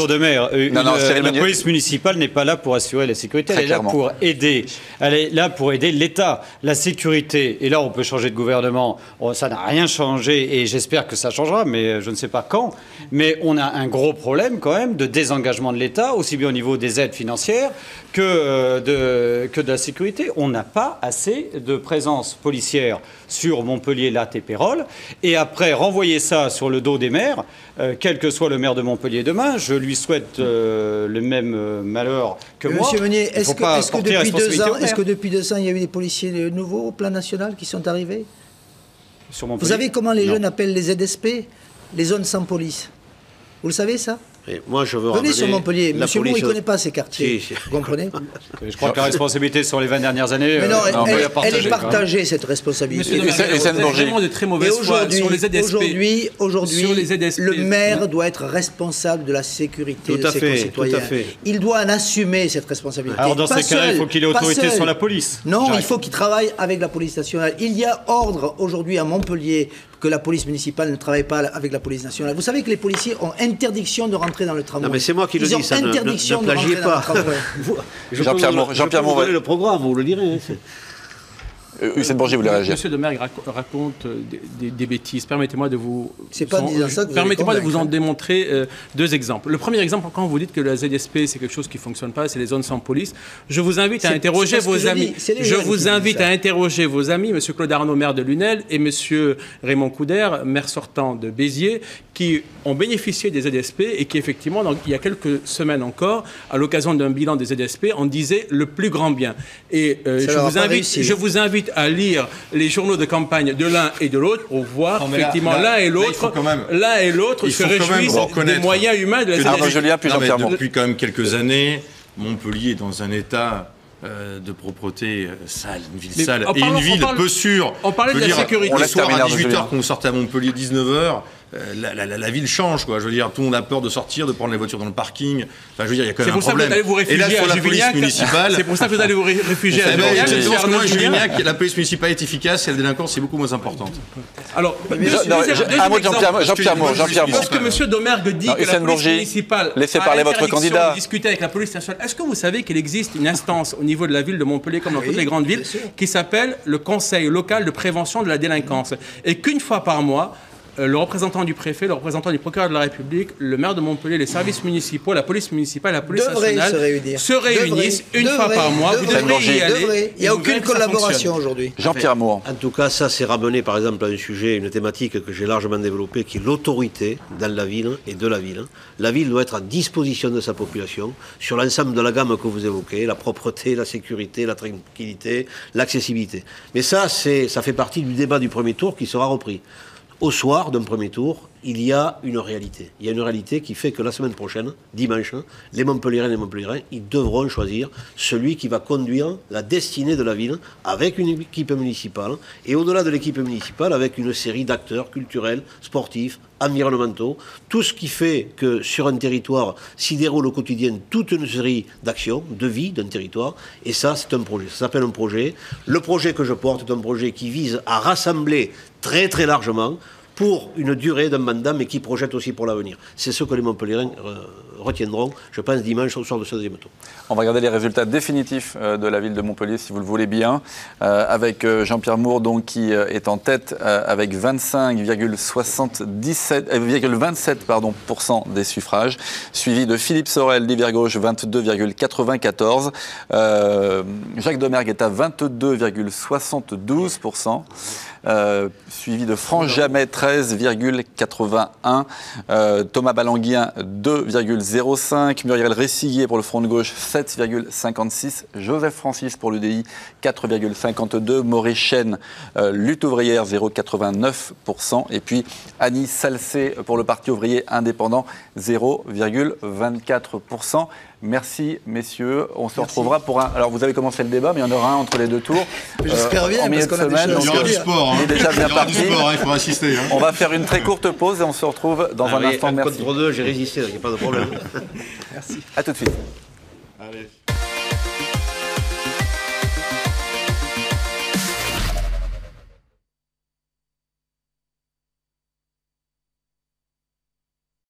F: La police municipale n'est pas là pour assurer la sécurité, elle est là pour aider. Elle est là pour aider l'État. La sécurité, et là on peut changer de gouvernement, ça n'a rien changé, et j'espère que ça changera, mais je ne sais pas quand. Mais on a un gros problème quand même de désengagement de l'État, aussi bien au niveau des aides financières que de la sécurité. On n'a pas assez de présence policière sur Montpellier, Latte et Pérols. Et après, renvoyer ça sur le dos des maires, quel que soit le maire de Montpellier demain, je lui souhaite le même malheur que moi.
H: Monsieur Meunier, est-ce que depuis 2 ans, il y a eu des policiers nouveaux au plan national qui sont arrivés? Vous savez comment les jeunes appellent les ZSP? Les zones sans police. Vous le savez, ça?
G: Et moi, je veux
H: venez sur Montpellier. Monsieur Moore, il ne connaît pas ces quartiers.
G: Si.
H: Vous comprenez?
F: Je crois que la responsabilité sur les 20 dernières années...
H: Mais non, elle est partagée, cette responsabilité.
B: C'est vraiment de très mauvaise foi sur les ZSP.
H: Aujourd'hui, le maire doit être responsable de la sécurité de ses concitoyens.
G: Tout à fait.
H: Il doit en assumer cette responsabilité.
F: Alors dans ces cas-là, il faut qu'il ait autorité sur la police.
H: Non, il faut qu'il travaille avec la police nationale. Il y a ordre aujourd'hui à Montpellier que la police municipale ne travaille pas avec la police nationale. Vous savez que les policiers ont interdiction de rentrer dans le tramway.
G: Non, mais c'est moi qui le dis, ça ne plagiez pas.
A: Jean-Pierre Moore,
G: vous le programme, vous le direz.
A: Hussein Bourgi voulait réagir.
B: Monsieur Domergue raconte des bêtises. Permettez-moi de vous...
H: C'est pas disant ça que vous
B: Permettez-moi de vous en démontrer 2 exemples. Le premier exemple, quand vous dites que la ZSP, c'est quelque chose qui ne fonctionne pas, c'est les zones sans police, je vous invite à interroger vos amis. Je vous invite à interroger vos amis, monsieur Claude Arnaud, maire de Lunel, et monsieur Raymond Couder, maire sortant de Béziers, qui ont bénéficié des ZSP et qui, effectivement, il y a quelques semaines encore, à l'occasion d'un bilan des ZSP, on disait le plus grand bien. Et je vous invite à lire les journaux de campagne de l'un et de l'autre pour voir effectivement l'un et l'autre se réjouissent des moyens humains de la ZSP.
C: Depuis quand même quelques années, Montpellier est dans un état de propreté sale, une ville sale et une ville peu sûre.
B: On parlait de la sécurité.
C: Le soir à 18h, quand vous sortez à Montpellier 19h, la ville change, quoi. Je veux dire, tout le monde a peur de sortir, de prendre les voitures dans le parking. Enfin, je veux dire, il y a quand même un problème. Et là, sur la police municipale...
B: C'est pour ça que vous allez vous réfugier à
C: Juvignac. La police municipale est efficace et la délinquance est beaucoup moins importante.
B: Alors,
A: un mot de Jean-Pierre Moore.
B: Lorsque M. Domergue dit que la police municipale
A: laissez parler votre candidat.
B: Discuter avec la police nationale, est-ce que vous savez qu'il existe une instance au niveau de la ville de Montpellier, comme dans toutes les grandes villes, qui s'appelle le Conseil local de prévention de la délinquance, et qu'une fois par mois, le représentant du préfet, le représentant du procureur de la République, le maire de Montpellier, les services municipaux, la police municipale, la police nationale se réunissent une fois par mois. Vous devriez y aller.
H: Il n'y a aucune collaboration aujourd'hui.
A: Jean-Pierre Moore.
G: En tout cas, ça c'est ramené par exemple à un sujet, une thématique que j'ai largement développée, qui est l'autorité dans la ville et de la ville. La ville doit être à disposition de sa population sur l'ensemble de la gamme que vous évoquez, la propreté, la sécurité, la tranquillité, l'accessibilité. Mais ça fait partie du débat du premier tour qui sera repris. Au soir d'un premier tour, il y a une réalité. Il y a une réalité qui fait que la semaine prochaine, dimanche, les Montpelliérains et les Montpelliérains, ils devront choisir celui qui va conduire la destinée de la ville avec une équipe municipale et au-delà de l'équipe municipale avec une série d'acteurs culturels, sportifs, environnementaux, tout ce qui fait que sur un territoire s'y déroule au quotidien toute une série d'actions, de vie d'un territoire, et ça c'est un projet, ça s'appelle un projet. Le projet que je porte est un projet qui vise à rassembler très très largement pour une durée d'un mandat, mais qui projette aussi pour l'avenir. C'est ce que les Montpelliérains retiendront, je pense, dimanche au soir de ce deuxième tour.
A: On va regarder les résultats définitifs de la ville de Montpellier, si vous le voulez bien, avec Jean-Pierre Moore, donc, qui est en tête avec 25,27% des suffrages, suivi de Philippe Sorel, d'Hiver Gauche, 22,94%. Jacques Domergue est à 22,72%. Suivi de France Jamet, 13,81%. Thomas Balanguien, 2,05%. Muriel Ressiguier pour le Front de Gauche, 7,56%. Joseph Francis pour l'UDI, 4,52%. Maurice Chen, Lutte ouvrière, 0,89%. Et puis Annie Salcé pour le Parti ouvrier indépendant, 0,24%. Merci, messieurs. On se retrouvera pour un... Alors, vous avez commencé le débat, mais il y en aura un entre les deux tours.
H: J'espère bien, parce qu'on a des choses.
I: Il y aura du sport.
A: Il est déjà bien parti.
I: Il faut assister.
A: On va faire une très courte pause et on se retrouve dans un instant. Merci.
G: Contre 2, j'ai résisté, donc il n'y a pas de problème.
A: Merci. À tout de suite.
I: Allez.